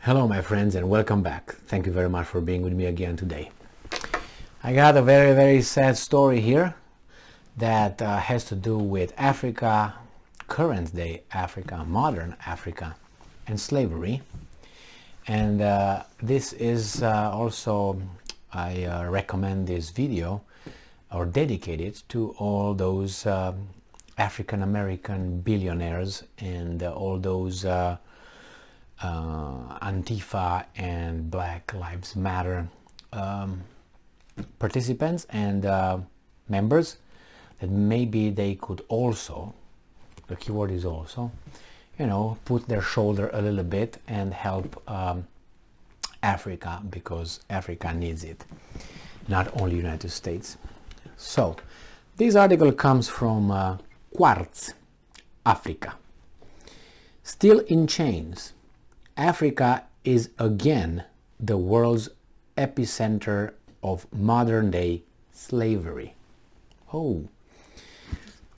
Hello my friends and welcome back. Thank you very much for being with me again today. I got a very sad story here that has to do with Africa, current day Africa, modern Africa, and slavery. And this is also, I recommend this video or dedicate it to all those African American billionaires and all those Antifa and Black Lives Matter participants and members, that maybe they could also, the keyword is also, put their shoulder a little bit and help Africa, because Africa needs it, not only United States. So this article comes from Quartz, Africa. Still in chains, Africa is again the world's epicenter of modern-day slavery. Oh,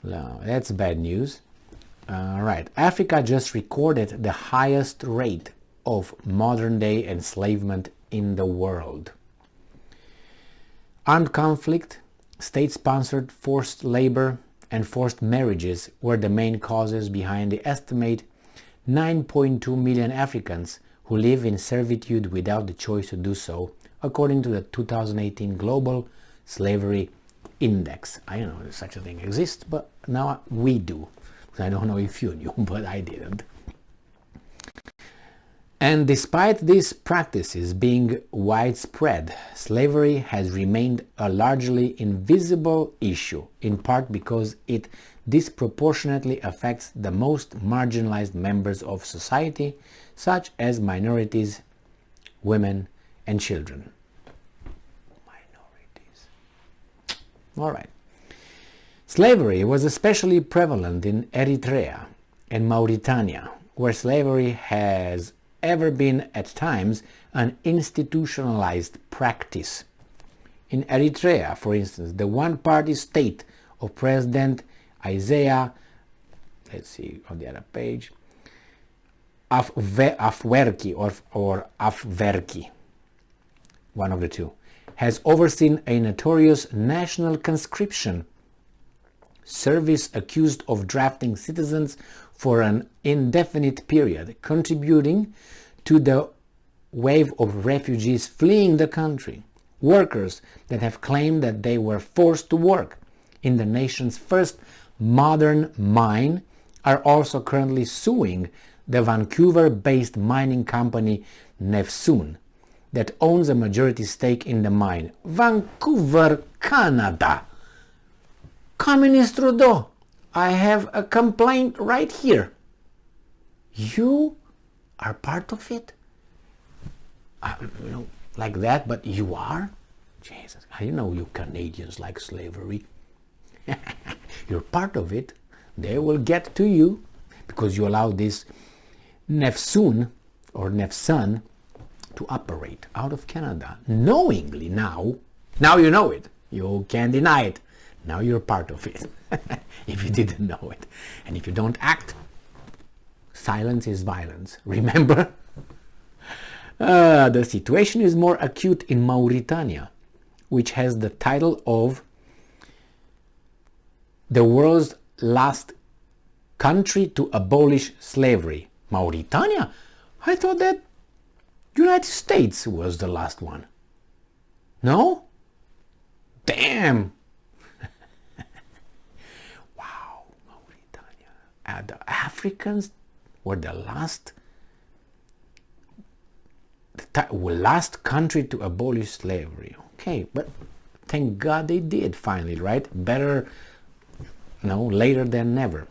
no, that's bad news. Right, Africa just recorded the highest rate of modern-day enslavement in the world. Armed conflict, state-sponsored forced labor, and forced marriages were the main causes behind the estimate 9.2 million Africans who live in servitude without the choice to do so, according to the 2018 Global Slavery Index. I don't know if such a thing exists, but now we do. I don't know if you knew, but I didn't. And despite these practices being widespread, slavery has remained a largely invisible issue, in part because it disproportionately affects the most marginalized members of society, such as minorities, women, and children. Minorities. All right. Slavery was especially prevalent in Eritrea and Mauritania, where slavery has ever been at times an institutionalized practice. In Eritrea, for instance, the one-party state of President Isaiah, let's see on the other page, Afwerki or Afwerki, one of the two, has overseen a notorious national conscription service accused of drafting citizens for an indefinite period, contributing to the wave of refugees fleeing the country. Workers that have claimed that they were forced to work in the nation's first modern mine are also currently suing the Vancouver-based mining company Nefsun that owns a majority stake in the mine. Vancouver, Canada. Communist Trudeau, I have a complaint right here. You are part of it? Like that, but you are? Jesus, I know you Canadians like slavery. You're part of it. They will get to you because you allow this Nefsun or Nefsun to operate out of Canada knowingly. Now you know it. You can't deny it. Now you're part of it. If you didn't know it. And if you don't act, silence is violence. Remember? The situation is more acute in Mauritania, which has the title of the world's last country to abolish slavery. Mauritania? I thought that United States was the last one. No? Damn! Wow, Mauritania. The Africans were the last country to abolish slavery. Okay, but thank God they did finally, right? Better, later than never.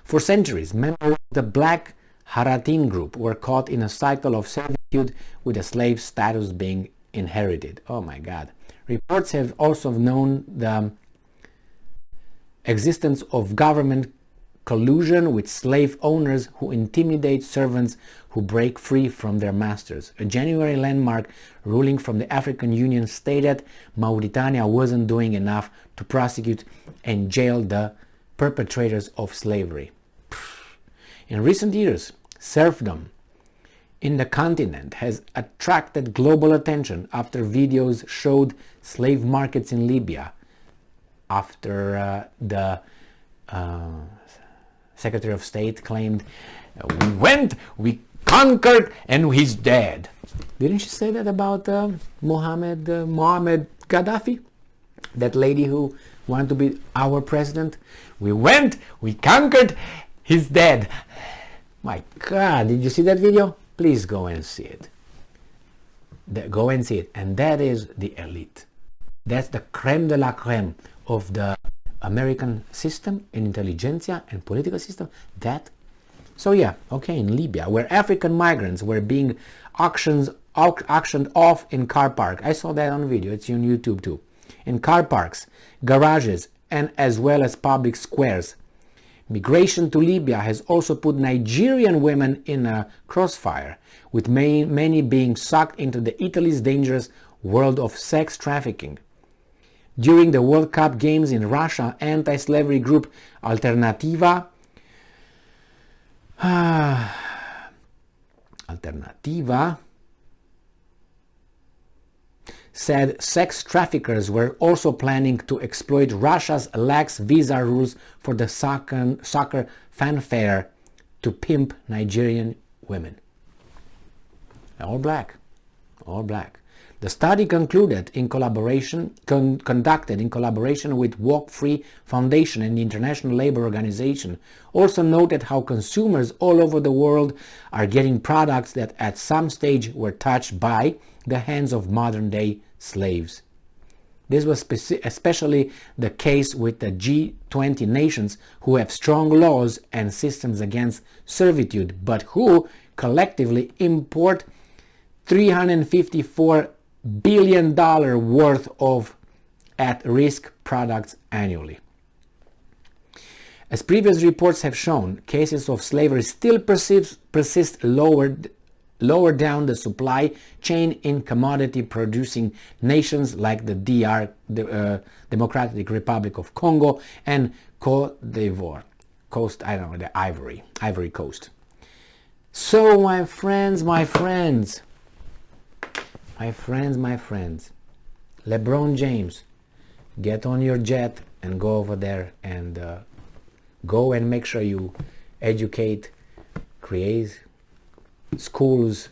For centuries, members of the Black Haratin group were caught in a cycle of servitude with a slave status being inherited. Oh my God. Reports have also known the existence of government collusion with slave owners who intimidate servants who break free from their masters. A January landmark ruling from the African Union stated Mauritania wasn't doing enough to prosecute and jail the perpetrators of slavery. In recent years, serfdom in the continent has attracted global attention after videos showed slave markets in Libya, after the Secretary of State claimed, we went, we conquered, and he's dead. Didn't she say that about Mohammed Gaddafi? That lady who wanted to be our president? We went, we conquered, he's dead. My God, did you see that video? Please go and see it. Go and see it. And that is the elite. That's the creme de la creme of the American system, in intelligentsia and political system. So yeah, okay, in Libya, where African migrants were being auctioned off in car park. I saw that on video. It's on YouTube too. In car parks, garages, and as well as public squares. Migration to Libya has also put Nigerian women in a crossfire, with many being sucked into the Italy's dangerous world of sex trafficking. During the World Cup games in Russia, anti-slavery group Alternativa said sex traffickers were also planning to exploit Russia's lax visa rules for the soccer fanfare to pimp Nigerian women. All black. The study concluded in collaboration, conducted in collaboration with Walk Free Foundation and the International Labour Organization, also noted how consumers all over the world are getting products that at some stage were touched by the hands of modern-day slaves. This was especially the case with the G20 nations, who have strong laws and systems against servitude, but who collectively import $354 billion worth of at-risk products annually. As previous reports have shown, cases of slavery still persist lower down the supply chain in commodity-producing nations like the Democratic Republic of Congo and Côte d'Ivoire, the Ivory Coast. So my friends, LeBron James, get on your jet and go over there and go and make sure you educate, create schools,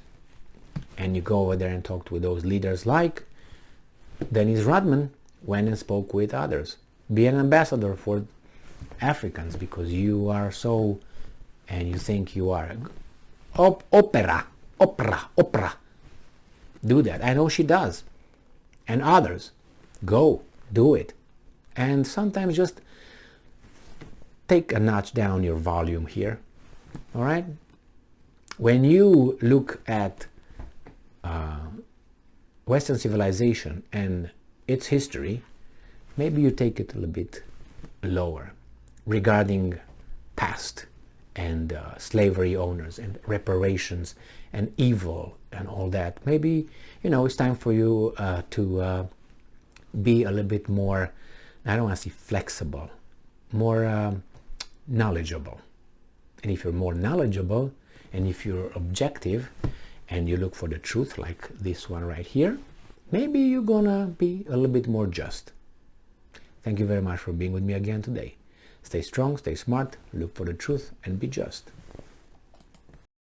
and you go over there and talk to those leaders like Dennis Rodman went and spoke with others. Be an ambassador for Africans, because you are so, and you think you are. Oprah. Do that. I know she does. And others. Go. Do it. And sometimes just take a notch down your volume here. All right? When you look at Western civilization and its history, maybe you take it a little bit lower regarding past and slavery owners and reparations and evil and all that. Maybe, it's time for you to be a little bit more, I don't want to say flexible, more knowledgeable. And if you're more knowledgeable, and if you're objective and you look for the truth, like this one right here, maybe you're gonna be a little bit more just. Thank you very much for being with me again today. Stay strong, stay smart, look for the truth, and be just.